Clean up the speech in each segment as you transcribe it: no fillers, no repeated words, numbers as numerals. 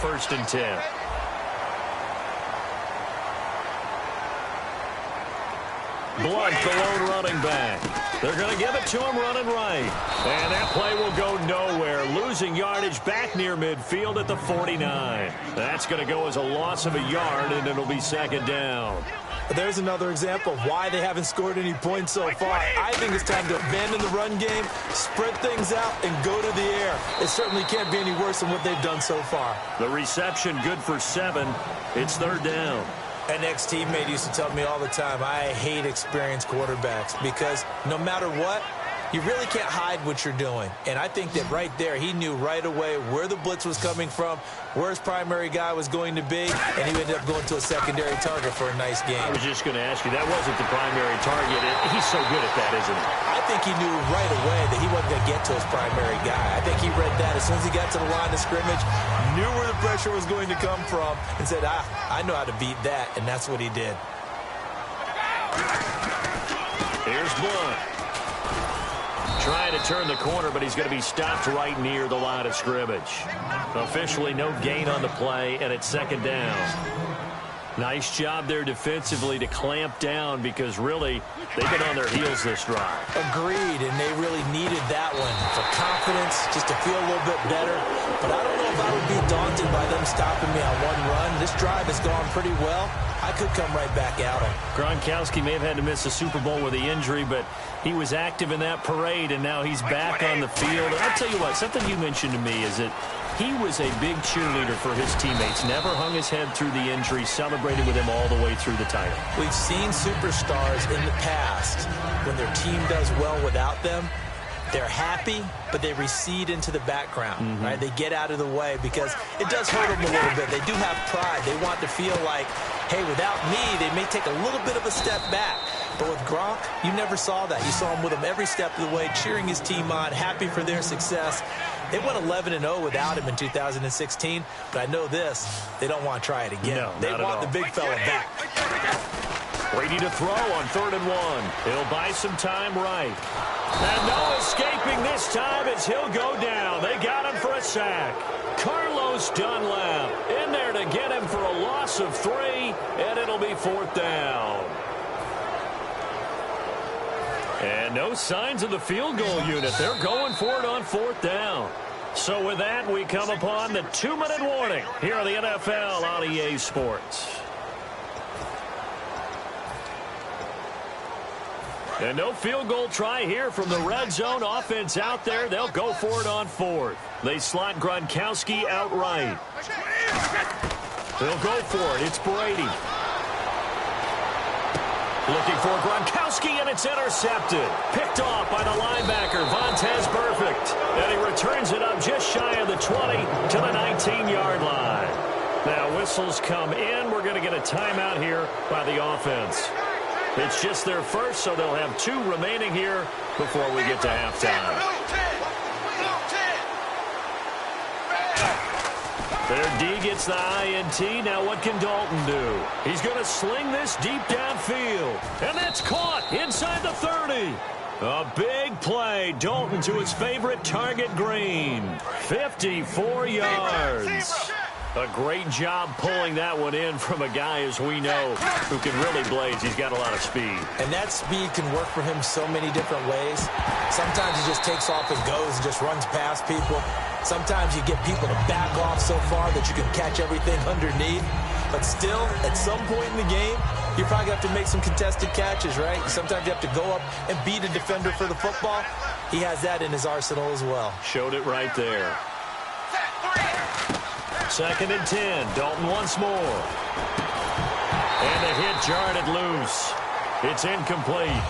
1st and 10. Blunt, the lone running back. They're going to give it to him running right. And that play will go nowhere. Losing yardage back near midfield at the 49. That's going to go as a loss of a yard, and it'll be 2nd down. There's another example of why they haven't scored any points so far. I think it's time to abandon the run game, spread things out, and go to the air. It certainly can't be any worse than what they've done so far. The reception good for 7. It's 3rd down. An ex-teammate used to tell me all the time, I hate experienced quarterbacks because no matter what, you really can't hide what you're doing. And I think that right there, he knew right away where the blitz was coming from, where his primary guy was going to be, and he ended up going to a secondary target for a nice game. I was just going to ask you, that wasn't the primary target. He's so good at that, isn't he? I think he knew right away that he wasn't going to get to his primary guy. I think he read that as soon as he got to the line of scrimmage, knew where the pressure was going to come from, and said, I know how to beat that, and that's what he did. Here's Blunt. Trying to turn the corner, but he's going to be stopped right near the line of scrimmage. Officially no gain on the play, and it's 2nd down. Nice job there defensively to clamp down because really they've been on their heels this drive. Agreed, and they really needed that one for confidence, just to feel a little bit better. But I don't know if I would be daunted by them stopping me on one run. This drive has gone pretty well. I could come right back at him. Gronkowski may have had to miss the Super Bowl with the injury, but he was active in that parade, and now he's back on the field. And I'll tell you what, something you mentioned to me is that he was a big cheerleader for his teammates, never hung his head through the injury, celebrated with him all the way through the title. We've seen superstars in the past, when their team does well without them, they're happy, but they recede into the background, right? They get out of the way because it does hurt them a little bit. They do have pride. They want to feel like, hey, without me, they may take a little bit of a step back. But with Gronk, you never saw that. You saw him with him every step of the way, cheering his team on, happy for their success. They went 11-0 without him in 2016, but I know this, they don't want to try it again. No, they want the big fella back. Brady to throw on 3rd and 1. He'll buy some time right. And no escaping this time as he'll go down. They got him for a sack. Carlos Dunlap in there to get him for a loss of 3, and it'll be 4th down. And no signs of the field goal unit. They're going for it on 4th down. So with that, we come upon the 2-minute warning here on the NFL on EA Sports. And no field goal try here from the red zone offense out there. They'll go for it on 4th. They slot Gronkowski outright. They'll go for it. It's Brady. Looking for Gronkowski, and it's intercepted. Picked off by the linebacker, Vontaze Burfict. And he returns it up just shy of the 20 to the 19-yard line. Now, whistles come in. We're going to get a timeout here by the offense. It's just their first, so they'll have 2 remaining here before we get to halftime. Their D gets the INT. Now what can Dalton do? He's going to sling this deep downfield. And that's caught inside the 30. A big play. Dalton to his favorite target, Green. 54 yards. A great job pulling that one in from a guy, as we know, who can really blaze. He's got a lot of speed. And that speed can work for him so many different ways. Sometimes he just takes off and goes and just runs past people. Sometimes you get people to back off so far that you can catch everything underneath. But still, at some point in the game, you probably have to make some contested catches, right? Sometimes you have to go up and beat a defender for the football. He has that in his arsenal as well. Showed it right there. 2nd and 10. Dalton once more. And the hit jarred it loose. It's incomplete.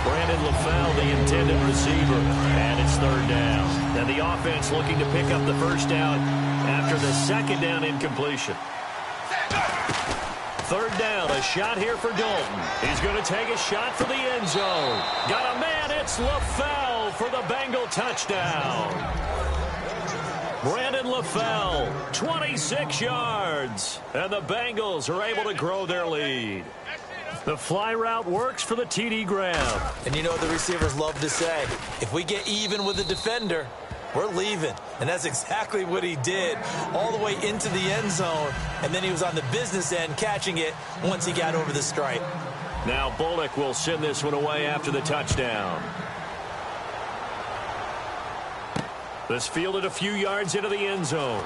Brandon LaFell, the intended receiver. And it's 3rd down. And the offense looking to pick up the 1st down after the 2nd down incompletion. 3rd down, a shot here for Dalton. He's going to take a shot for the end zone. Got a man, it's LaFell for the Bengal touchdown. Brandon LaFell, 26 yards. And the Bengals are able to grow their lead. The fly route works for the TD grab. And you know what the receivers love to say? If we get even with the defender, we're leaving. And that's exactly what he did, all the way into the end zone. And then he was on the business end catching it once he got over the stripe. Now Bullock will send this one away after the touchdown. This fielded a few yards into the end zone.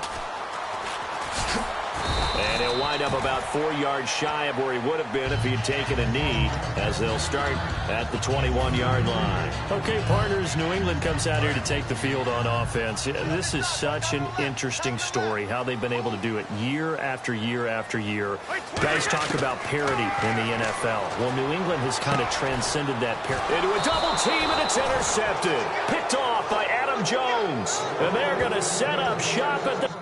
And he'll wind up about 4 yards shy of where he would have been if he had taken a knee, as they'll start at the 21-yard line. Okay, partners, New England comes out here to take the field on offense. This is such an interesting story, how they've been able to do it year after year after year. Guys talk about parity in the NFL. Well, New England has kind of transcended that parity. Into a double team, and it's intercepted. Picked off by Adam Jones. And they're going to set up shop at the...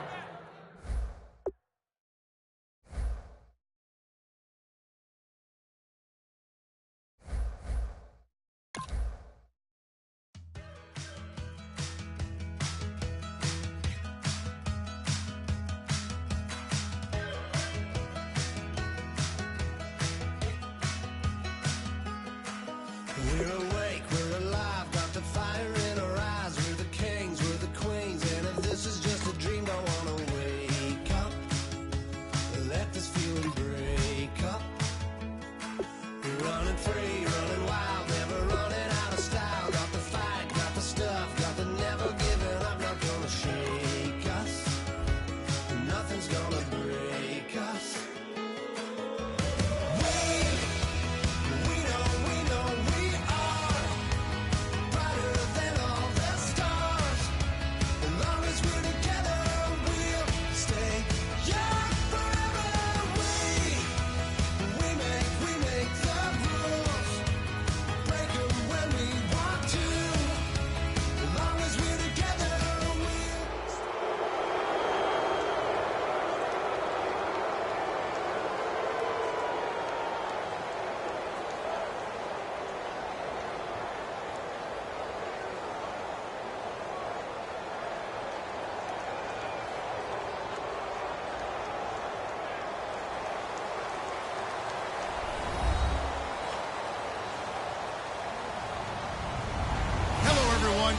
We're awake, we're alive, got the fire in our eyes. We're the kings, we're the queens, and if this is just a dream, don't wanna wake up. Let this feeling break up. We're running free, running wild, never running out of style. Got the fight, got the stuff, got the never giving up. Not gonna shake us, nothing's gonna break us.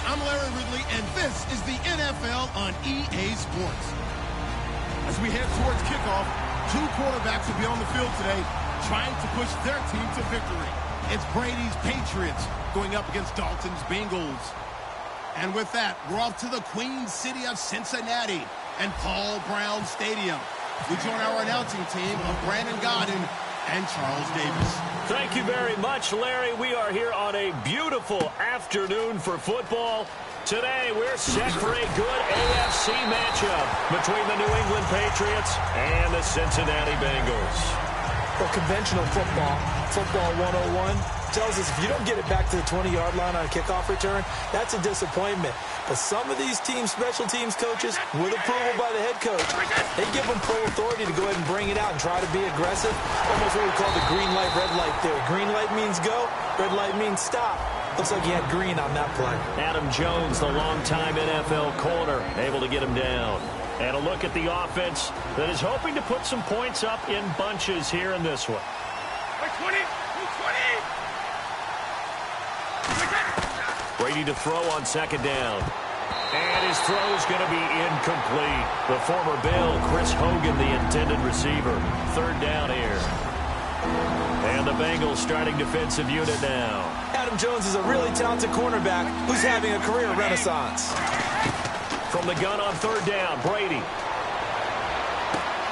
I'm Larry Ridley, and this is the NFL on EA Sports. As we head towards kickoff, two quarterbacks will be on the field today trying to push their team to victory. It's Brady's Patriots going up against Dalton's Bengals. And with that, we're off to the Queen City of Cincinnati and Paul Brown Stadium. We join our announcing team of Brandon Godden and Charles Davis. Thank you very much, Larry. We are here on a beautiful afternoon for football. Today, we're set for a good AFC matchup between the New England Patriots and the Cincinnati Bengals. Well, conventional football 101, tells us if you don't get it back to the 20-yard line on a kickoff return, that's a disappointment. But some of these team special teams coaches, with approval by the head coach, they give them full authority to go ahead and bring it out and try to be aggressive. Almost what we call the green light, red light theory. Green light means go, red light means stop. Looks like he had green on that play. Adam Jones, the longtime NFL corner, able to get him down. And a look at the offense that is hoping to put some points up in bunches here in this one. 20. Brady to throw on second down. And his throw is going to be incomplete. The former Bill, Chris Hogan, the intended receiver. Third down here. And the Bengals starting defensive unit now. Adam Jones is a really talented cornerback who's having a career renaissance. From the gun on third down, Brady.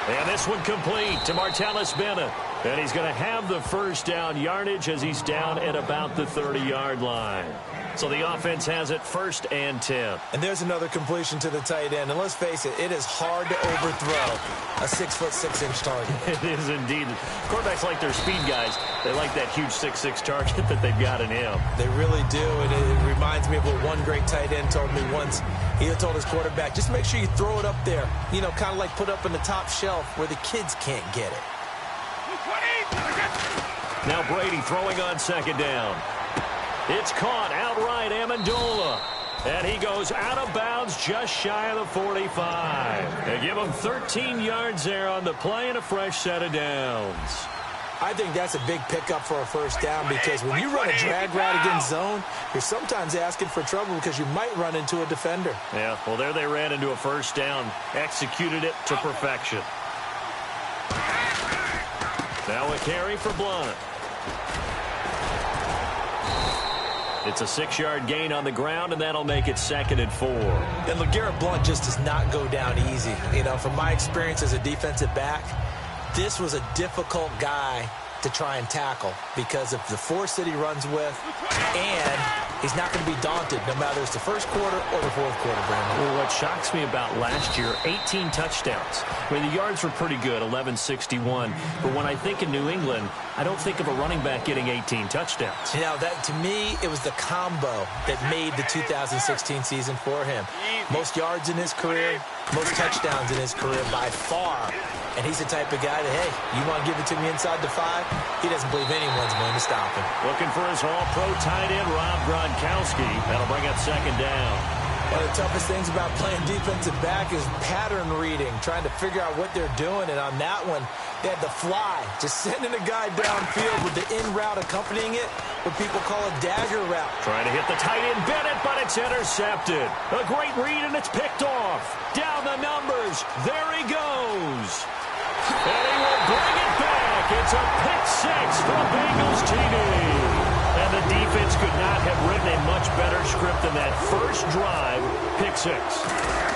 And this one complete to Martellus Bennett. And he's going to have the first down yardage as he's down at about the 30-yard line. So the offense has it 1st and 10. And there's another completion to the tight end. And let's face it, it is hard to overthrow a 6'6" target. It is indeed. Quarterbacks like their speed guys. They like that huge 6'6" target that they've got in him. They really do. And it reminds me of what one great tight end told me once. He told his quarterback, just make sure you throw it up there. You know, kind of like put up in the top shelf where the kids can't get it. Now Brady throwing on second down. It's caught outright, Amendola. And he goes out of bounds just shy of the 45. They give him 13 yards there on the play and a fresh set of downs. I think that's a big pickup for a first down because when you run a drag route against zone, you're sometimes asking for trouble because you might run into a defender. Yeah, well, there they ran into a first down, executed it to perfection. Now a carry for Blunt. It's a 6-yard gain on the ground, and that'll make it 2nd and 4. And LeGarrette Blunt just does not go down easy. You know, from my experience as a defensive back, this was a difficult guy to try and tackle because of the force that he runs with, and he's not going to be daunted no matter it's the first quarter or the fourth quarter, Brandon. Well, what shocks me about last year, 18 touchdowns. I mean, the yards were pretty good, 1161. But when I think of New England, I don't think of a running back getting 18 touchdowns. You know, that to me, it was the combo that made the 2016 season for him. Most yards in his career, most touchdowns in his career by far. And he's the type of guy that, hey, you want to give it to me inside the 5? He doesn't believe anyone's going to stop him. Looking for his all-pro tight end, Rob Gronkowski. That'll bring up 2nd down. One of the toughest things about playing defensive back is pattern reading, trying to figure out what they're doing. And on that one, they had the fly, just sending a guy downfield with the in route accompanying it, what people call a dagger route. Trying to hit the tight end Bennett, but it's intercepted. A great read, and it's picked off. Down the numbers. There he goes. And he will bring it back. It's a pick 6 for Bengals TD. And the defense could not have written a much better script than that first drive, pick 6.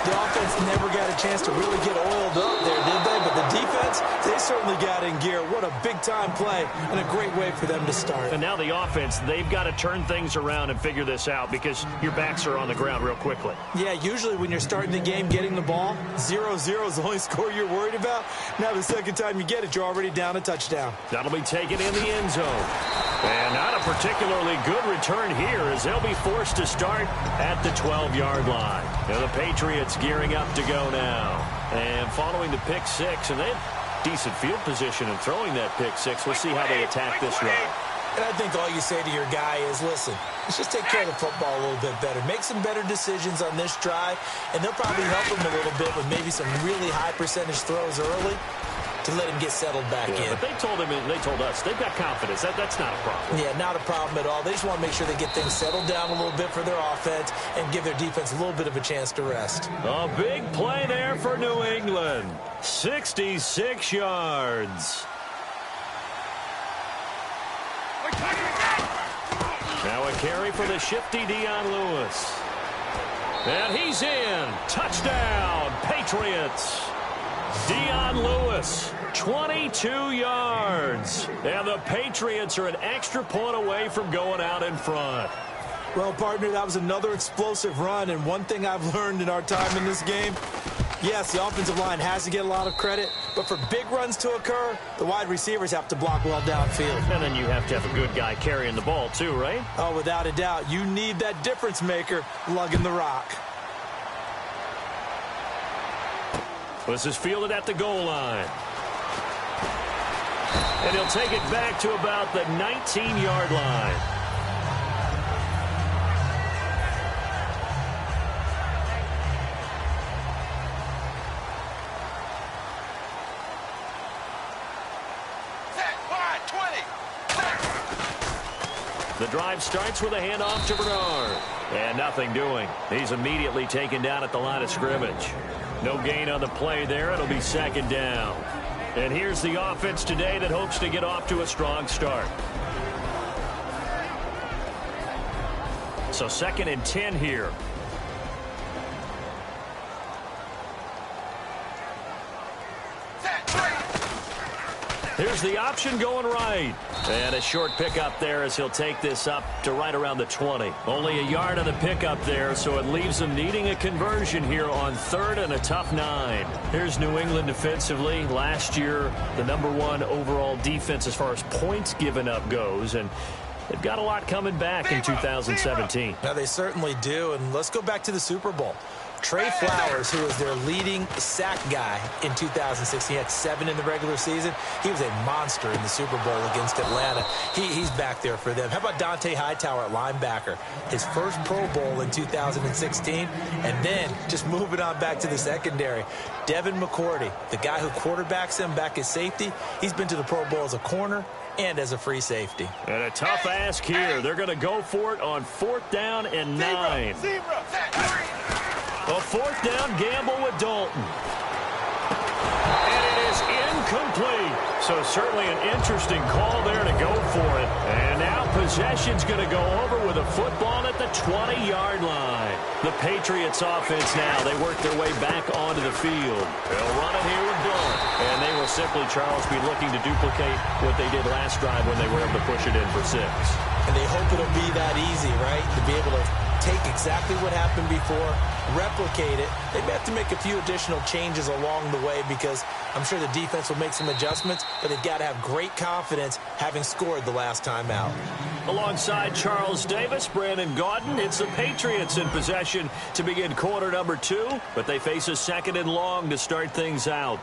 The offense never got a chance to really get oiled up there, did they? But the defense, they certainly got in gear. What a big-time play and a great way for them to start. And now the offense, they've got to turn things around and figure this out because your backs are on the ground real quickly. Yeah, usually when you're starting the game getting the ball, 0-0 is the only score you're worried about. Now the second time you get it, you're already down a touchdown. That'll be taken in the end zone. And not a particularly good return here as they'll be forced to start at the 12-yard line. Now the Patriots gearing up to go now. And following the pick 6, and they had decent field position in throwing that pick 6. We'll see how they attack this run. And I think all you say to your guy is, listen, let's just take care of the football a little bit better. Make some better decisions on this drive, and they'll probably help him a little bit with maybe some really high percentage throws early to let him get settled back in. But they told him, and they told us, they've got confidence. That's not a problem. Yeah, not a problem at all. They just want to make sure they get things settled down a little bit for their offense and give their defense a little bit of a chance to rest. A big play there for New England. 66 yards. Now a carry for the shifty Dion Lewis. And he's in. Touchdown, Patriots. Dion Lewis, 22 yards. And the Patriots are an extra point away from going out in front. Well, partner, that was another explosive run. And one thing I've learned in our time in this game, yes, the offensive line has to get a lot of credit, but for big runs to occur, the wide receivers have to block well downfield. And then you have to have a good guy carrying the ball too, right? Oh, without a doubt. You need that difference maker lugging the rock. This is fielded at the goal line. And he'll take it back to about the 19-yard line. The drive starts with a handoff to Bernard. And nothing doing. He's immediately taken down at the line of scrimmage. No gain on the play there. It'll be 2nd down. And here's the offense today that hopes to get off to a strong start. So 2nd and 10 here. Here's the option going right. And a short pickup there as he'll take this up to right around the 20. Only a yard on the pickup there, so it leaves him needing a conversion here on 3rd and a tough 9. Here's New England defensively. Last year, the #1 overall defense as far as points given up goes. And they've got a lot coming back in 2017. Now, they certainly do. And let's go back to the Super Bowl. Trey Flowers, who was their leading sack guy in 2016, he had 7 in the regular season. He was a monster in the Super Bowl against Atlanta. He's back there for them. How about Dante Hightower at linebacker? His first Pro Bowl in 2016, and then just moving on back to the secondary. Devin McCourty, the guy who quarterbacks him back at safety, he's been to the Pro Bowl as a corner and as a free safety. And a tough ask here. They're going to go for it on 4th down and 9. A 4th down gamble with Dalton. And it is incomplete. So certainly an interesting call there to go for it. And now possession's going to go over with a football at the 20-yard line. The Patriots offense now, they work their way back onto the field. They'll run it here with Blunt. And they will simply, Charles, be looking to duplicate what they did last drive when they were able to push it in for 6. And they hope it'll be that easy, right? To be able to take exactly what happened before, replicate it. They may have to make a few additional changes along the way because I'm sure the defense will make some adjustments, but they've got to have great confidence having scored the last time out. Alongside Charles Davis, Brandon Gaudin, it's the Patriots in possession to begin quarter number 2, but they face a 2nd and long to start things out.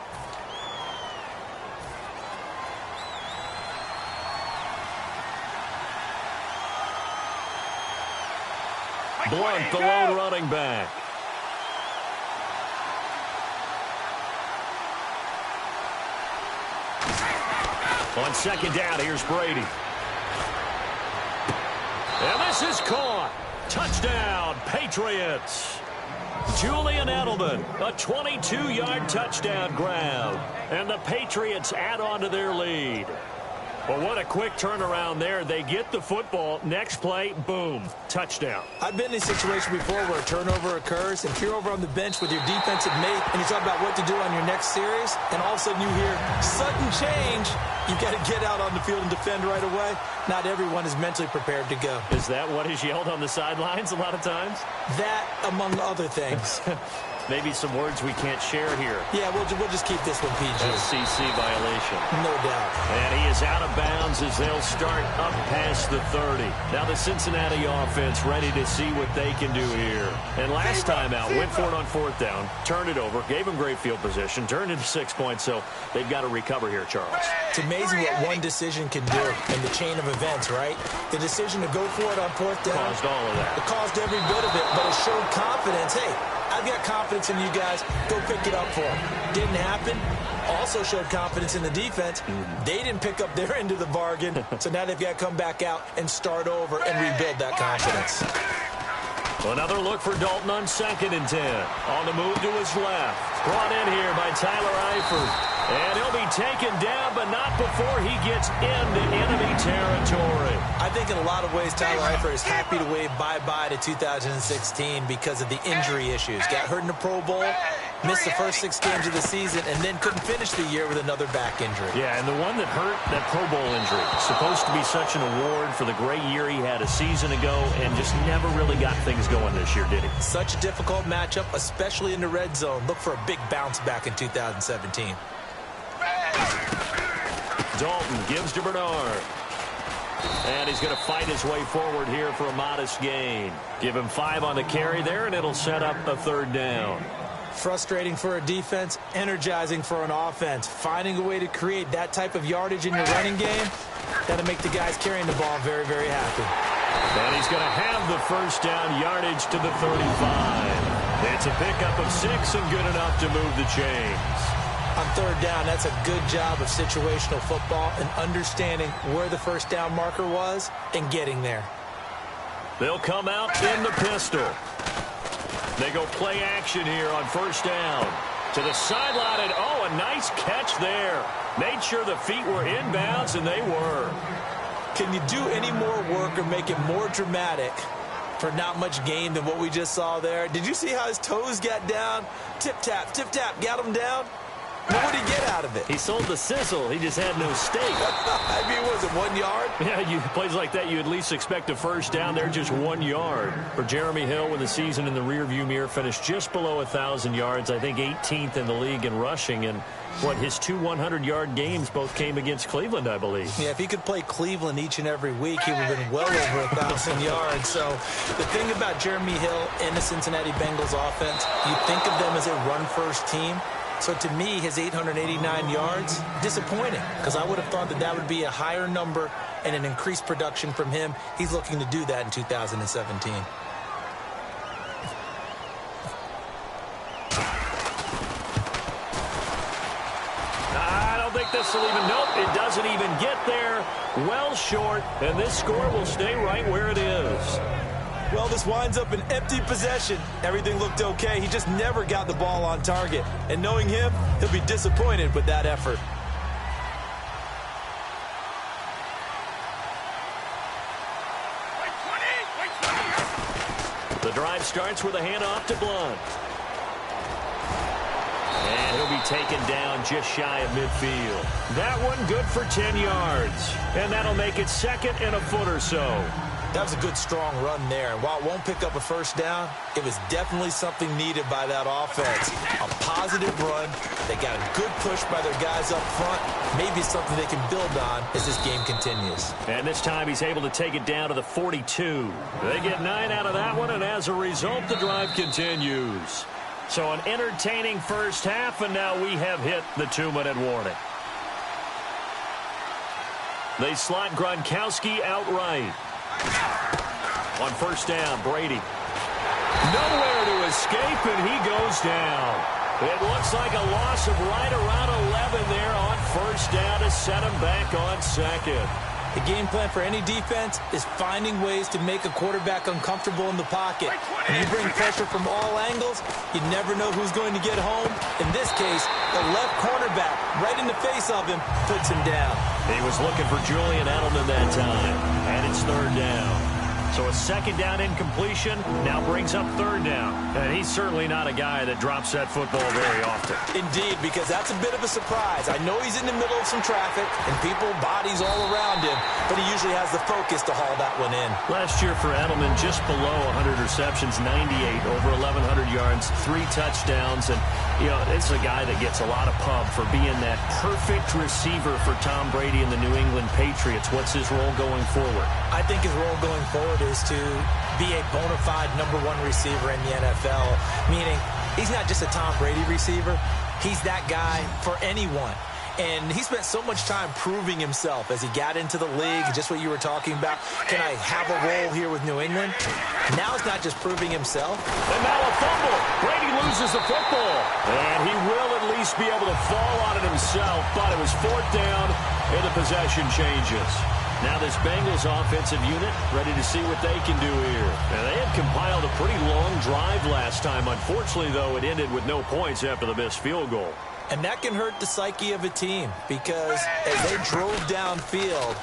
Blunt, the lone running back. On 2nd down, here's Brady. And this is caught. Touchdown, Patriots. Julian Edelman, a 22-yard touchdown grab. And the Patriots add on to their lead. Well, what a quick turnaround there. They get the football. Next play, boom, touchdown. I've been in a situation before where a turnover occurs, and if you're over on the bench with your defensive mate, and you talk about what to do on your next series, and all of a sudden you hear sudden change, you've got to get out on the field and defend right away. Not everyone is mentally prepared to go. Is that what is yelled on the sidelines a lot of times? That, among other things. Maybe some words we can't share here. Yeah, we'll just keep this one PG. SEC violation. No doubt. And he is out of bounds as they'll start up past the 30. Now the Cincinnati offense ready to see what they can do here. And last time out, went for it on 4th down, turned it over, gave them great field position, turned into 6 points, so they've got to recover here, Charles. It's amazing what one decision can do in the chain of events, right? The decision to go for it on 4th down. Caused all of that. It caused every bit of it, but it showed confidence. Hey, I've got confidence in you guys. Go pick it up for them. Didn't happen. Also showed confidence in the defense. They didn't pick up their end of the bargain, so now they've got to come back out and start over and rebuild that confidence. Another look for Dalton on 2nd and 10. On the move to his left. Brought in here by Tyler Eifert. And he'll be taken down, but not before he gets into enemy territory. I think in a lot of ways, Tyler Eifert is happy to wave bye-bye to 2016 because of the injury issues. Got hurt in the Pro Bowl, missed the first 6 games of the season, and then couldn't finish the year with another back injury. Yeah, and the one that hurt, that Pro Bowl injury, supposed to be such an award for the great year he had a season ago and just never really got things going this year, did he? Such a difficult matchup, especially in the red zone. Look for a big bounce back in 2017. Dalton gives to Bernard. And he's going to fight his way forward here for a modest gain. Give him 5 on the carry there, and it'll set up a 3rd down. Frustrating for a defense, energizing for an offense. Finding a way to create that type of yardage in your running game, that'll make the guys carrying the ball very, very happy. And he's going to have the 1st down, yardage to the 35. It's a pickup of 6 and good enough to move the chains. On 3rd down, that's a good job of situational football and understanding where the 1st down marker was and getting there. They'll come out in the pistol. They go play action here on 1st down. To the sideline, and oh, a nice catch there. Made sure the feet were inbounds, and they were. Can you do any more work or make it more dramatic for not much gain than what we just saw there? Did you see how his toes got down? Tip-tap, got him down. What would he get out out of it. He sold the sizzle. He just had no steak. I mean, was it 1 yard? Yeah, plays like that, you at least expect a first down. They're just 1 yard. For Jeremy Hill, with the season in the rearview mirror, finished just below 1,000 yards. I think 18th in the league in rushing. And his 2 100-yard games both came against Cleveland, I believe. Yeah, if he could play Cleveland each and every week, he would have been well over 1,000 yards. So the thing about Jeremy Hill in the Cincinnati Bengals offense, you think of them as a run-first team. So to me, his 889 yards, disappointing, because I would have thought that would be a higher number and an increased production from him. He's looking to do that in 2017. I don't think this will even, nope, it doesn't even get there. Well short, and this score will stay right where it is. Well, this winds up an empty possession. Everything looked okay. He just never got the ball on target. And knowing him, he'll be disappointed with that effort. The drive starts with a handoff to Blunt. And he'll be taken down just shy of midfield. That one good for 10 yards. And that'll make it second and a foot or so. That was a good, strong run there. And while it won't pick up a first down, it was definitely something needed by that offense. A positive run. They got a good push by their guys up front. Maybe something they can build on as this game continues. And this time he's able to take it down to the 42. They get 9 out of that one, and as a result, the drive continues. So an entertaining first half, and now we have hit the 2-minute warning. They slot Gronkowski outright. On first down, Brady. Nowhere to escape, and he goes down. It looks like a loss of right around 11 there on first down to set him back on second. The game plan for any defense is finding ways to make a quarterback uncomfortable in the pocket. When you bring pressure from all angles, you never know who's going to get home. In this case, the left cornerback, right in the face of him, puts him down. He was looking for Julian Edelman that time, and it's third down. So a second down incompletion now brings up third down. And he's certainly not a guy that drops that football very often. Indeed, because that's a bit of a surprise. I know he's in the middle of some traffic and people, bodies all around him, but he usually has the focus to haul that one in. Last year for Edelman, just below 100 receptions, 98, over 1,100 yards, 3 touchdowns. And, you know, it's a guy that gets a lot of pub for being that perfect receiver for Tom Brady and the New England Patriots. What's his role going forward? I think his role going forward is to be a bona fide #1 receiver in the NFL, meaning he's not just a Tom Brady receiver. He's that guy for anyone. And he spent so much time proving himself as he got into the league, just what you were talking about. Can I have a role here with New England? Now it's not just proving himself. And now a fumble. Brady loses the football. And he will at least be able to fall on it himself, but it was fourth down, and the possession changes. Now this Bengals offensive unit ready to see what they can do here. And they had compiled a pretty long drive last time. Unfortunately, though, it ended with no points after the missed field goal. And that can hurt the psyche of a team because as they drove downfield,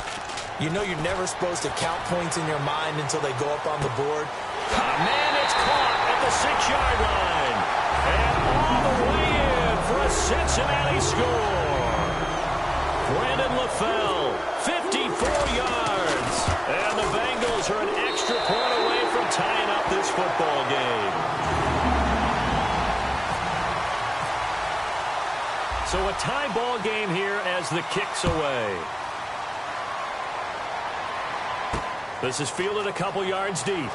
you know you're never supposed to count points in your mind until they go up on the board. Man, it's caught at the 6-yard line. And all the way in for a Cincinnati score. Brandon LaFell, 54 yards. And the Bengals are an extra point away from tying up this football game. So a tie ball game here as the kick's away. This is fielded a couple yards deep.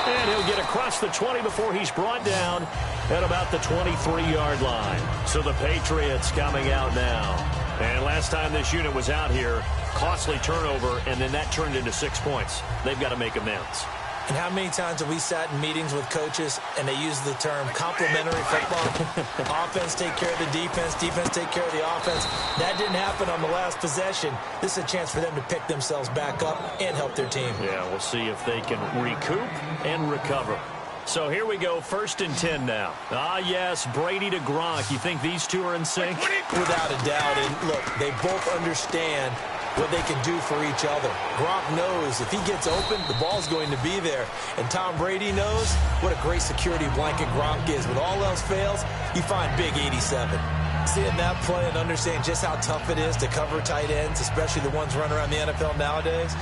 And he'll get across the 20 before he's brought down at about the 23-yard line. So the Patriots coming out now. And last time this unit was out here, costly turnover, and then that turned into 6 points. They've got to make amends. And how many times have we sat in meetings with coaches and they use the term complementary football? Offense take care of the defense, defense take care of the offense. That didn't happen on the last possession. This is a chance for them to pick themselves back up and help their team. Yeah, we'll see if they can recoup and recover. So here we go, 1st and 10 now. Ah, yes, Brady to Gronk. You think these two are in sync? Without a doubt. And look, they both understand what they can do for each other. Gronk knows if he gets open, the ball's going to be there. And Tom Brady knows what a great security blanket Gronk is. When all else fails, you find big 87. Seeing that play and understanding just how tough it is to cover tight ends, especially the ones running around the NFL nowadays,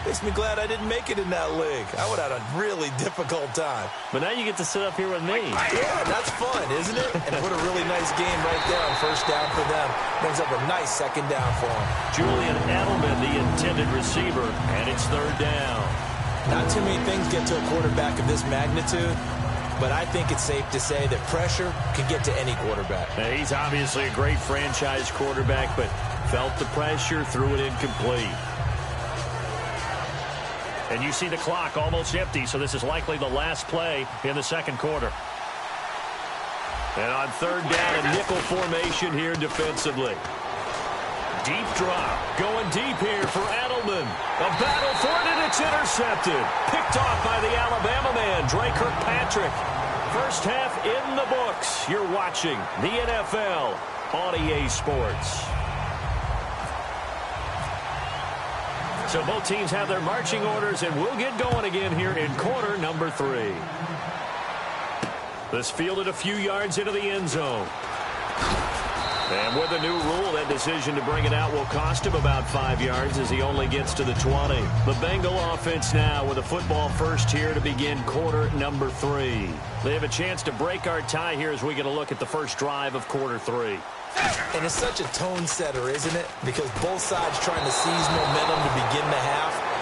makes me glad I didn't make it in that league. I would have had a really difficult time. But now you get to sit up here with me. Yeah, that's fun, isn't it? And put a really nice game right there on first down for them. Brings up a nice second down for them. Julian Edelman, the intended receiver, and it's third down. Not too many things get to a quarterback of this magnitude, but I think it's safe to say that pressure can get to any quarterback. Now, he's obviously a great franchise quarterback, but felt the pressure, threw it incomplete. And you see the clock almost empty, so this is likely the last play in the second quarter. And on third down, a nickel formation here defensively. Deep drop, going deep here for Edelman. A battle for it, and it's intercepted. Picked off by the Alabama man, Dre Kirkpatrick. First half in the books. You're watching the NFL on EA Sports. So both teams have their marching orders, and we'll get going again here in quarter number 3. This fielded a few yards into the end zone. And with a new rule, that decision to bring it out will cost him about 5 yards as he only gets to the 20. The Bengal offense now with a football first here to begin quarter number 3. They have a chance to break our tie here as we get a look at the first drive of quarter 3. And it's such a tone setter, isn't it? Because both sides trying to seize momentum to begin the half.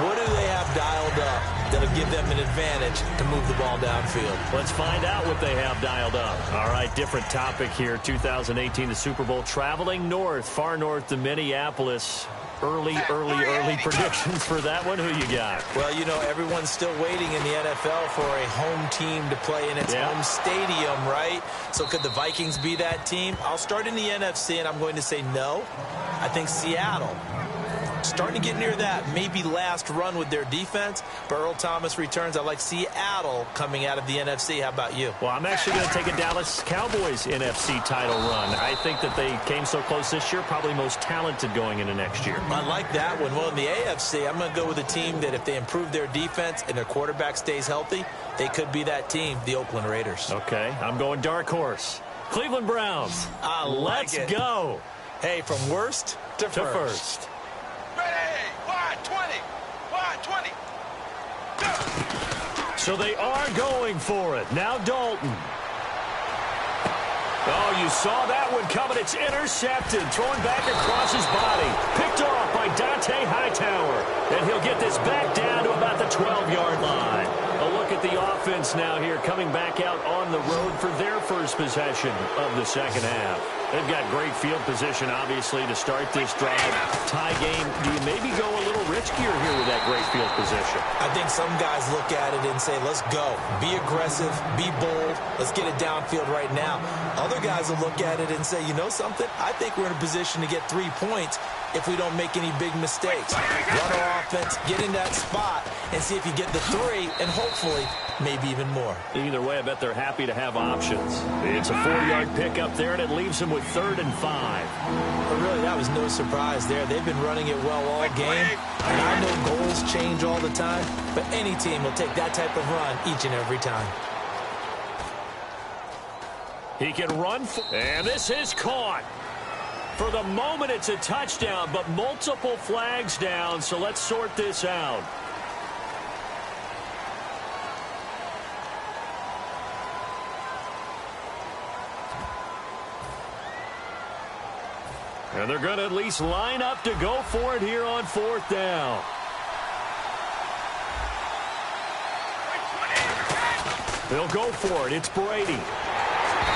What do they have dialed up that'll give them an advantage to move the ball downfield? Let's find out what they have dialed up. All right, different topic here. 2018, the Super Bowl, traveling north, far north to Minneapolis. Early predictions for that one. Who you got? Well, you know, everyone's still waiting in the NFL for a home team to play in its home stadium, right? So could the Vikings be that team? I'll start in the NFC, and I'm going to say no. I think Seattle. Starting to get near that maybe last run with their defense. But Earl Thomas returns. I like Seattle coming out of the NFC. How about you? Well, I'm actually going to take a Dallas Cowboys NFC title run. I think that they came so close this year, probably most talented going into next year. I like that one. Well, in the AFC, I'm going to go with a team that if they improve their defense and their quarterback stays healthy, they could be that team, the Oakland Raiders. Okay, I'm going dark horse. Cleveland Browns. Let's go. Hey, from worst to first. So they are going for it. Now Dalton. Oh, you saw that one coming. It's intercepted. Thrown back across his body. Picked off by Dante Hightower. And he'll get this back down to about the 12-yard line. A look at the offense now here coming back out on the road for their first possession of the second half. They've got great field position, obviously, to start this drive. Tie game. Do you maybe go a little riskier here with that great field position? I think some guys look at it and say, let's go. Be aggressive. Be bold. Let's get it downfield right now. Other guys will look at it and say, you know something? I think we're in a position to get 3 points if we don't make any big mistakes. Run our offense, get in that spot, and see if you get the 3, and hopefully maybe even more. Either way, I bet they're happy to have options. It's a 4-yard pickup there, and it leaves them with 3rd and 5. But really, that was no surprise there. They've been running it well all game. And I know goals change all the time, but any team will take that type of run each and every time. He can run, and this is caught. For the moment, it's a touchdown, but multiple flags down, so let's sort this out. And they're going to at least line up to go for it here on 4th down. They'll go for it. It's Brady.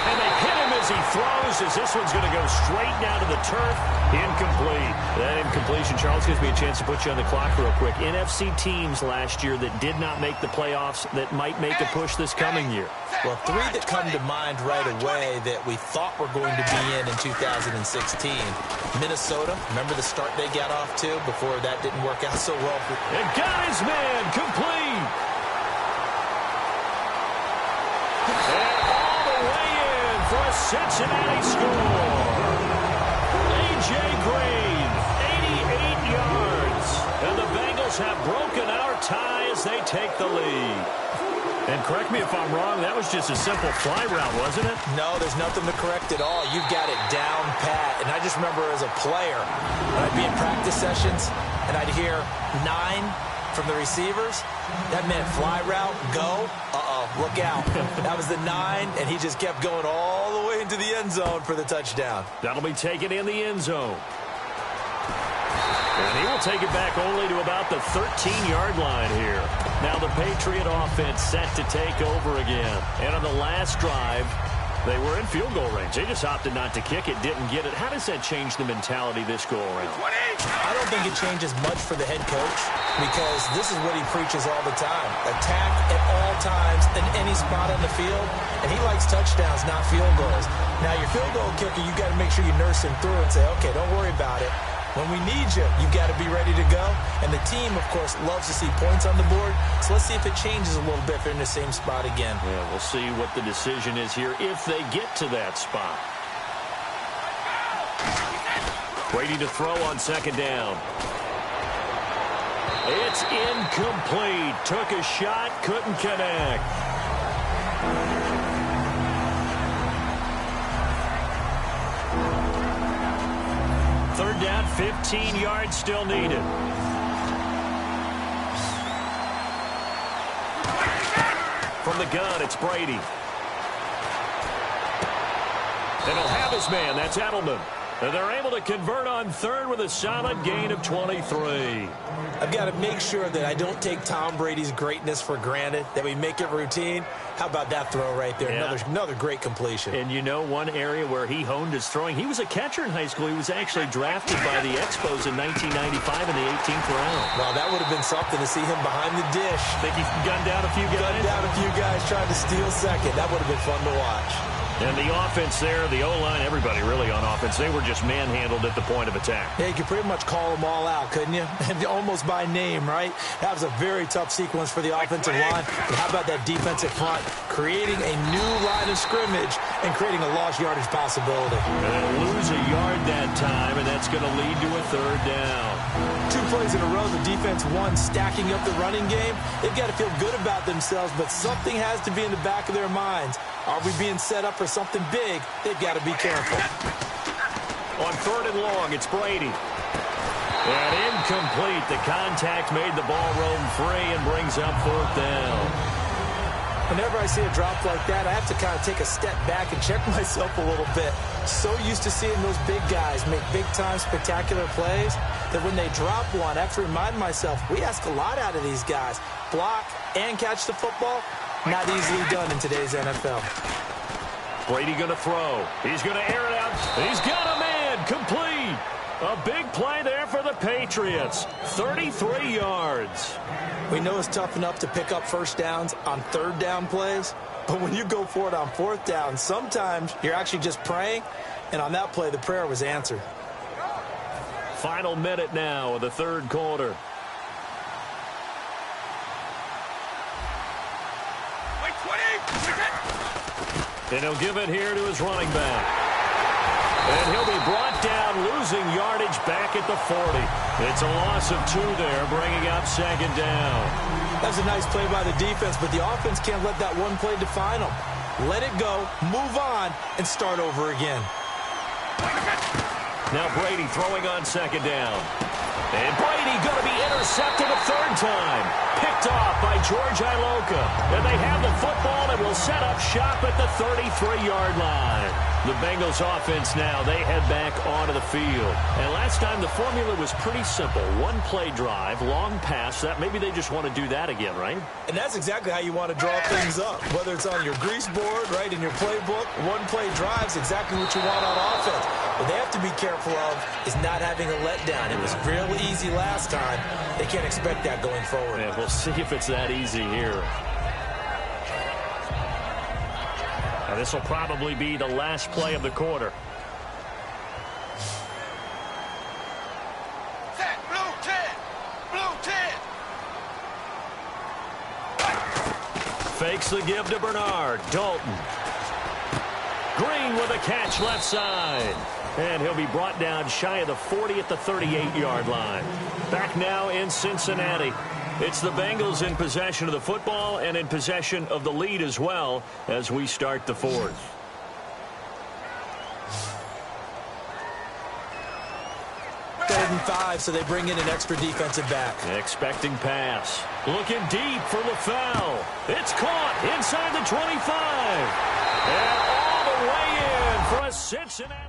And they hit him as he throws, as this one's going to go straight down to the turf. Incomplete. That incompletion, Charles, gives me a chance to put you on the clock real quick. NFC teams last year that did not make the playoffs that might make a push this coming year. Well, 3 that come to mind right away that we thought were going to be in 2016. Minnesota, remember the start they got off to before that didn't work out so well? And got his man, complete. And all the way in for a Cincinnati score. A.J. Green, Bengals have broken our tie as they take the lead. And correct me if I'm wrong, that was just a simple fly route, wasn't it? No, there's nothing to correct at all. You've got it down pat. And I just remember as a player, when I'd be in practice sessions, and I'd hear 9 from the receivers, that meant fly route, go, look out. That was the 9, and he just kept going all the way into the end zone for the touchdown. That'll be taken in the end zone. And he will take it back only to about the 13-yard line here. Now the Patriot offense set to take over again. And on the last drive, they were in field goal range. They just opted not to kick it, didn't get it. How does that change the mentality this go-around? I don't think it changes much for the head coach because this is what he preaches all the time. Attack at all times in any spot on the field, and he likes touchdowns, not field goals. Now, your field goal kicker, you got to make sure you nurse him through and say, okay, don't worry about it. When we need you, you've got to be ready to go. And the team, of course, loves to see points on the board. So let's see if it changes a little bit if they're in the same spot again. Yeah, we'll see what the decision is here if they get to that spot. Brady to throw on second down. It's incomplete. Took a shot, couldn't connect. Third down, 15 yards still needed. From the gun, it's Brady. And he'll have his man. That's Edelman. And they're able to convert on third with a solid gain of 23. I've got to make sure that I don't take Tom Brady's greatness for granted, that we make it routine. How about that throw right there? Yeah. Another great completion. And you know one area where he honed his throwing, he was a catcher in high school. He was actually drafted by the Expos in 1995 in the 18th round. Well, that would have been something to see him behind the dish. Think he gunned down a few guys? Gunned down a few guys trying to steal second. That would have been fun to watch. And the offense there, the O-line, everybody really on offense, they were just manhandled at the point of attack. Yeah, you could pretty much call them all out, couldn't you? Almost by name, right? That was a very tough sequence for the offensive line. But how about that defensive front? Creating a new line of scrimmage and creating a lost yardage possibility. And they'll lose a yard that time, and that's going to lead to a third down. 2 plays in a row, the defense won, stacking up the running game. They've got to feel good about themselves, but something has to be in the back of their minds. Are we being set up for something big? They've got to be careful. On third and long, it's Brady. And incomplete. The contact made the ball roam free and brings up fourth down. Whenever I see a drop like that, I have to kind of take a step back and check myself a little bit. So used to seeing those big guys make big-time spectacular plays that when they drop one, I have to remind myself, we ask a lot out of these guys. Block and catch the football, not easily done in today's NFL. Brady going to throw. He's going to air it out. He's got a man. Complete. A big play there for the Patriots. 33 yards. We know it's tough enough to pick up first downs on third down plays, but when you go for it on fourth down, sometimes you're actually just praying, and on that play, the prayer was answered. Final minute now of the third quarter. And he'll give it here to his running back. And he'll be brought down, losing yardage back at the 40. It's a loss of 2 there, bringing up second down. That's a nice play by the defense, but the offense can't let that one play define them. Let it go, move on, and start over again. Now Brady throwing on second down. And Brady going to be intercepted a third time. Picked off by George Iloka. And they have the football and will set up shop at the 33-yard line. The Bengals offense now, they head back onto the field. And last time the formula was pretty simple. One play drive, long pass. That maybe they just want to do that again, right? And that's exactly how you want to draw things up. Whether it's on your grease board, right, in your playbook, one play drive's exactly what you want on offense. What they have to be careful of is not having a letdown. It was real easy last time. They can't expect that going forward. Yeah, we'll see if it's that easy here. Now, this will probably be the last play of the quarter. Set, blue 10, blue 10. Fakes the give to Bernard. Dalton. Green with a catch left side. And he'll be brought down shy of the 40 at the 38-yard line. Back now in Cincinnati. It's the Bengals in possession of the football and in possession of the lead as well as we start the fourth. Third and 5, so they bring in an extra defensive back. Expecting pass. Looking deep for LaFell. It's caught inside the 25. And all the way in for a Cincinnati.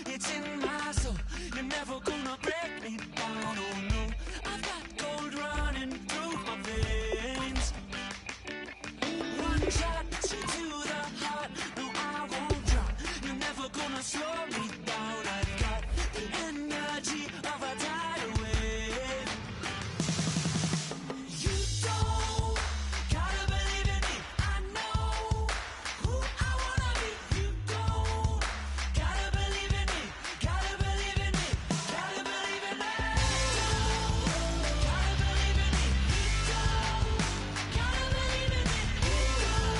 It's in my soul. You're never gonna break me down. Oh no, I've got gold running through my veins. One shot straight to the heart. No, I won't drop. You're never gonna slow me down. I've got the energy of a tidal wave. You don't gotta believe in me. I know who I wanna be. You don't gotta believe in me. Gotta believe in me. Gotta believe in me. Gotta believe in me. You don't gotta believe in me. You don't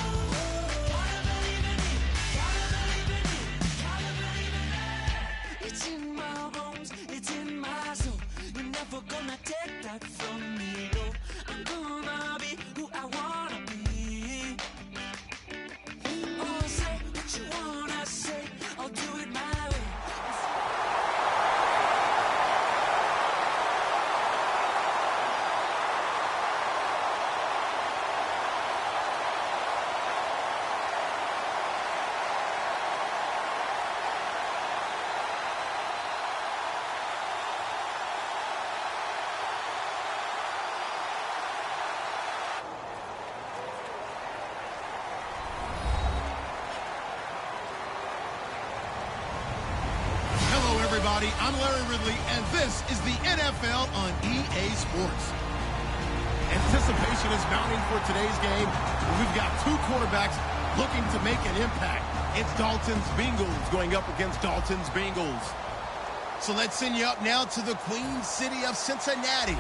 gotta believe in me. Gotta believe in me. Gotta believe in me. It's in my bones. It's in my soul. You're never gonna take that from me. No, I'm gonna be who I wanna be. Oh, say what you wanna say. I'll do it my way. Hello, everybody. I'm Larry Ridley, and this is the NFL on EA Sports. Anticipation is mounting for today's game. We've got two quarterbacks looking to make an impact. It's Dalton's Bengals going up against Dalton's Bengals. So let's send you up now to the Queen City of Cincinnati.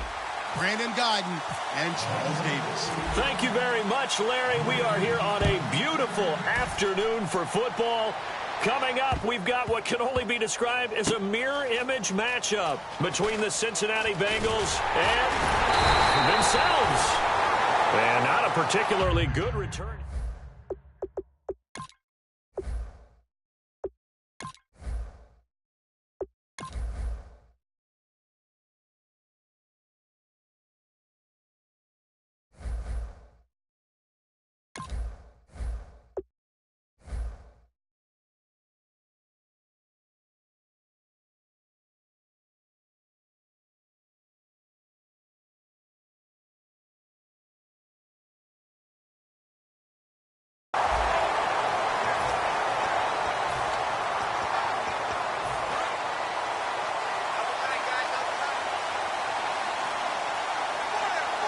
Brandon Guyton and Charles Davis. Thank you very much, Larry. We are here on a beautiful afternoon for football. Coming up, we've got what can only be described as a mirror image matchup between the Cincinnati Bengals and themselves. And not a particularly good return.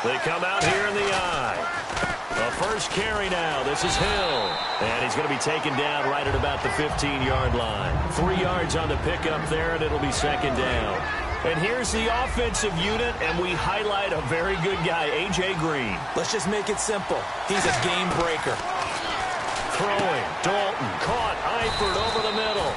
They come out here in the eye. The first carry now. This is Hill. And he's going to be taken down right at about the 15-yard line. 3 yards on the pickup there, and it'll be second down. And here's the offensive unit, and we highlight a very good guy, A.J. Green. Let's just make it simple. He's a game breaker. Throwing. Dalton caught. Eifert over the middle.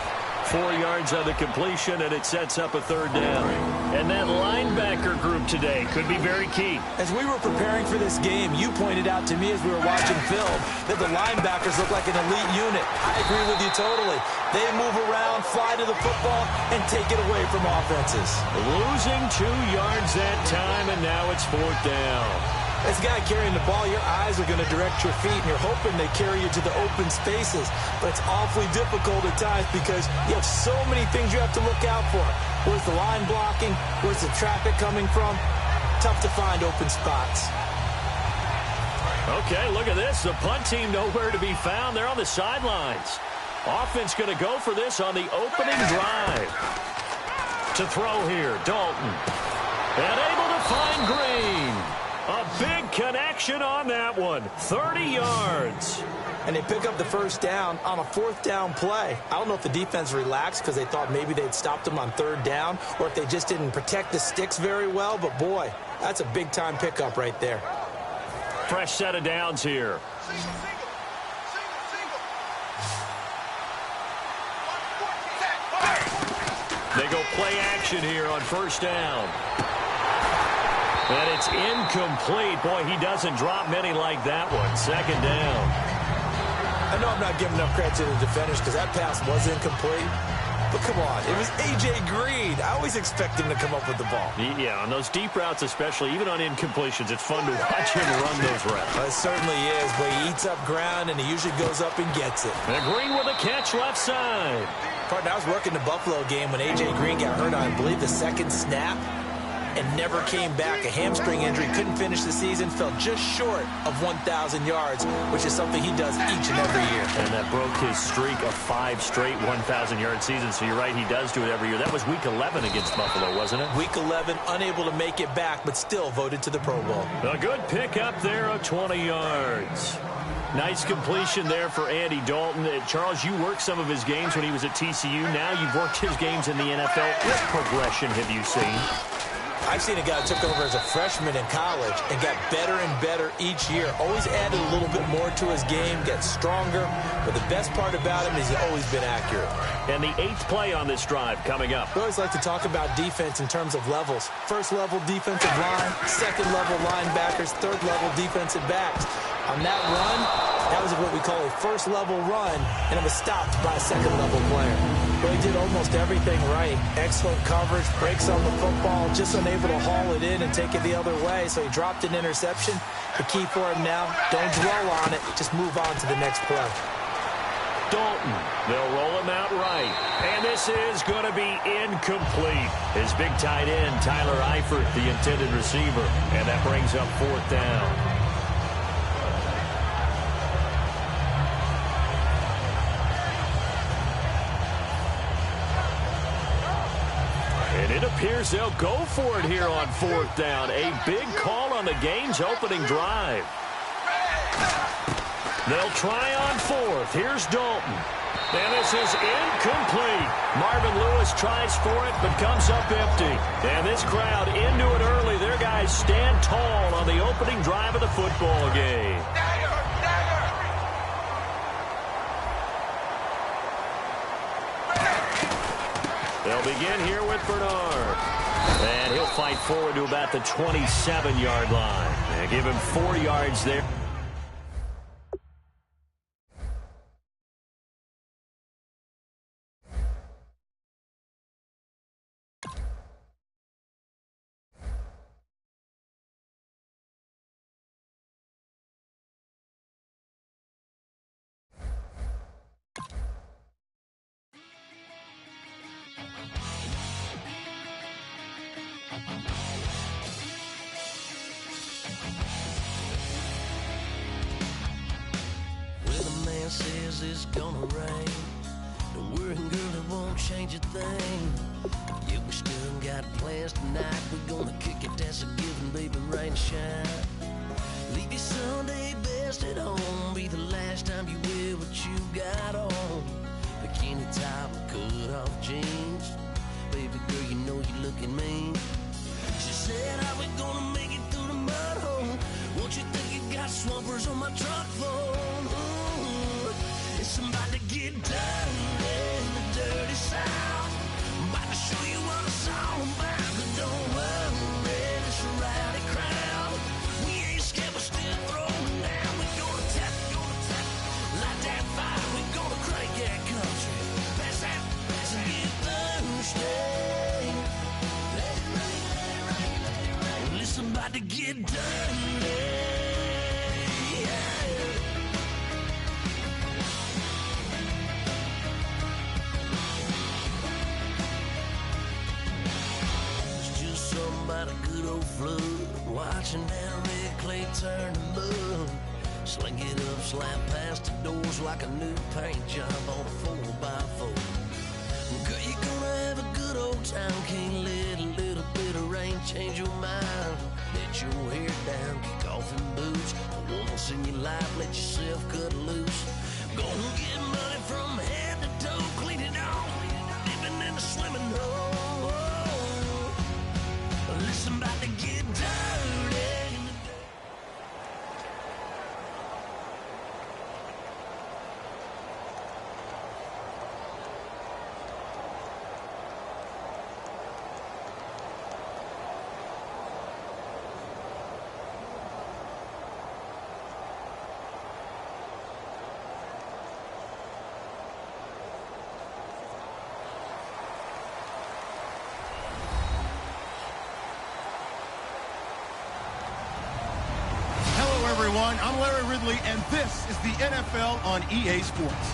4 yards on the completion, and it sets up a third down. And that linebacker group today could be very key. As we were preparing for this game, you pointed out to me as we were watching film that the linebackers look like an elite unit. I agree with you totally. They move around, fly to the football, and take it away from offenses. Losing 2 yards that time, and now it's fourth down. This guy carrying the ball, your eyes are going to direct your feet, and you're hoping they carry you to the open spaces. But it's awfully difficult at times because you have so many things you have to look out for. Where's the line blocking? Where's the traffic coming from? Tough to find open spots. Okay, look at this. The punt team nowhere to be found. They're on the sidelines. Offense going to go for this on the opening drive. To throw here, Dalton. And able to find Green. A big connection on that one. 30 yards. And they pick up the first down on a fourth down play. I don't know if the defense relaxed because they thought maybe they'd stopped them on third down or if they just didn't protect the sticks very well. But, boy, that's a big-time pickup right there. Fresh set of downs here. They go play action here on first down. And it's incomplete. Boy, he doesn't drop many like that one. Second down. I know I'm not giving enough credit to the defenders because that pass was incomplete. But come on, it was A.J. Green. I always expect him to come up with the ball. Yeah, on those deep routes especially, even on incompletions, it's fun to watch him run those routes. It certainly is, but he eats up ground and he usually goes up and gets it. And Green with a catch left side. Partner, I was working the Buffalo game when A.J. Green got hurt on, I believe, the second snap and never came back. A hamstring injury, couldn't finish the season, fell just short of 1,000 yards, which is something he does each and every year. And that broke his streak of 5 straight 1,000-yard seasons. So you're right, he does do it every year. That was Week 11 against Buffalo, wasn't it? Week 11, unable to make it back, but still voted to the Pro Bowl. A good pickup there of 20 yards. Nice completion there for Andy Dalton. Charles, you worked some of his games when he was at TCU. Now you've worked his games in the NFL. What progression have you seen? I've seen a guy who took over as a freshman in college and got better and better each year. Always added a little bit more to his game, gets stronger. But the best part about him is he's always been accurate. And the 8th play on this drive coming up. We always like to talk about defense in terms of levels. First level defensive line, second level linebackers, third level defensive backs. On that run, that was what we call a first level run, and it was stopped by a second level player. But he did almost everything right. Excellent coverage, breaks on the football, just unable to haul it in and take it the other way, so he dropped an interception. The key for him now, don't dwell on it, just move on to the next play. Dalton, they'll roll him out right. And this is going to be incomplete. His big tight end, Tyler Eifert, the intended receiver. And that brings up fourth down. And it appears they'll go for it here on fourth down. A big call on the game's opening drive. They'll try on fourth. Here's Dalton. And this is incomplete. Marvin Lewis tries for it, but comes up empty. And this crowd into it early. Their guys stand tall on the opening drive of the football game. They'll begin here with Bernard. And he'll fight forward to about the 27-yard line. And give him 4 yards there. Says it's gonna rain. Don't worry, girl, it won't change a thing. Yeah, we still got plans tonight. We're gonna kick it, that's a given, baby, rain and shine. Leave your Sunday best at home. Be the last time you wear what you got on. Bikini top and cut off jeans. Baby girl, you know you're looking mean. She said, how we gonna make it through the mud hole? Won't you think you got swampers on my truck phone? It's about to get done in the dirty South. I'm about to show you what it's all about. But don't worry, it's a rowdy crowd. We ain't scared, we're still throwing down. We're gonna tap, light that fire. We're gonna crank that country. Pass and get thirsty. Let it rain. Well, it's about to get done. About a good old flood, watching down red clay turn to mud. Sling it up, slap past the doors like a new paint job on a 4x4. Girl, you're gonna have a good old time. Can't let a little bit of rain change your mind. Let your hair down, kick off in boots. For once in your life, let yourself cut loose. Gonna get money from head to toe, clean it off, dipping in the swimming hole. Listen, about to get dirty. Everyone, I'm Larry Ridley, and this is the NFL on EA Sports.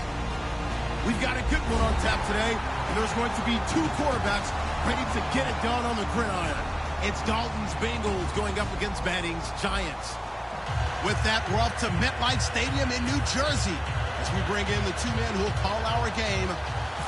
We've got a good one on tap today, and there's going to be two quarterbacks ready to get it done on the gridiron. It's Dalton's Bengals going up against Manning's Giants. With that, we're off to MetLife Stadium in New Jersey as we bring in the two men who will call our game,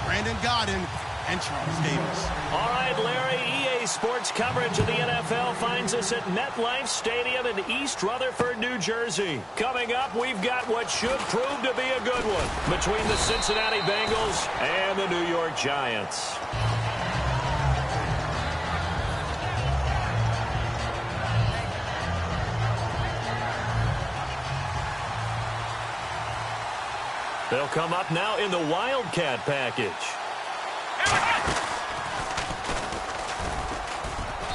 Brandon Godden and Charles Davis. All right, Larry, EA Sports coverage of the NFL finds us at MetLife Stadium in East Rutherford, New Jersey. Coming up, we've got what should prove to be a good one between the Cincinnati Bengals and the New York Giants. They'll come up now in the Wildcat package.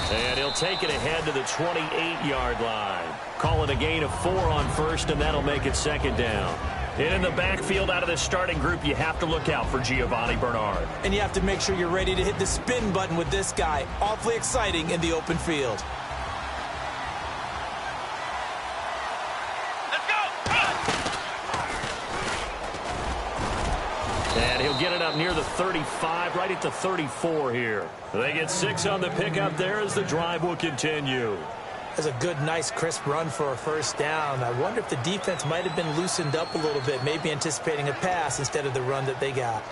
And he'll take it ahead to the 28-yard line. Call it a gain of 4 on first, and that'll make it second down. And in the backfield out of the starting group, you have to look out for Giovanni Bernard. And you have to make sure you're ready to hit the spin button with this guy. Awfully exciting in the open field. And he'll get it up near the 35, right at the 34 here. They get 6 on the pickup there as the drive will continue. That's a good, nice, crisp run for a first down. I wonder if the defense might have been loosened up a little bit, maybe anticipating a pass instead of the run that they got.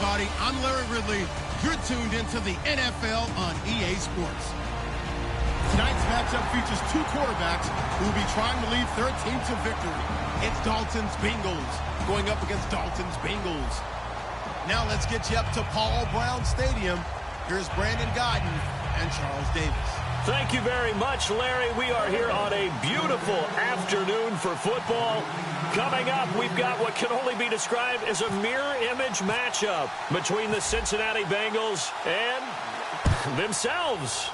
everybody. I'm Larry Ridley. You're tuned into the NFL on EA Sports. Tonight's matchup features two quarterbacks who will be trying to lead their team to victory. It's Dalton's Bengals going up against Dalton's Bengals. Now let's get you up to Paul Brown Stadium. Here's Brandon Godden and Charles Davis. Thank you very much, Larry. We are here on a beautiful afternoon for football. Coming up, we've got what can only be described as a mirror image matchup between the Cincinnati Bengals and themselves.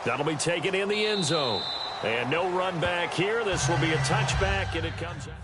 That'll be taken in the end zone. And no run back here. This will be a touchback, and it comes out.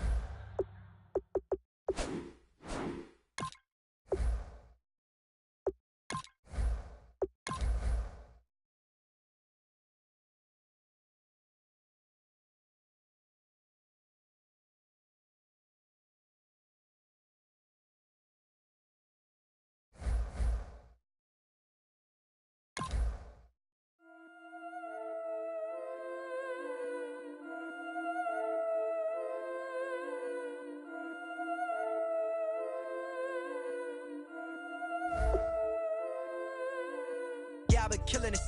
Been killing it.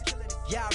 Yeah,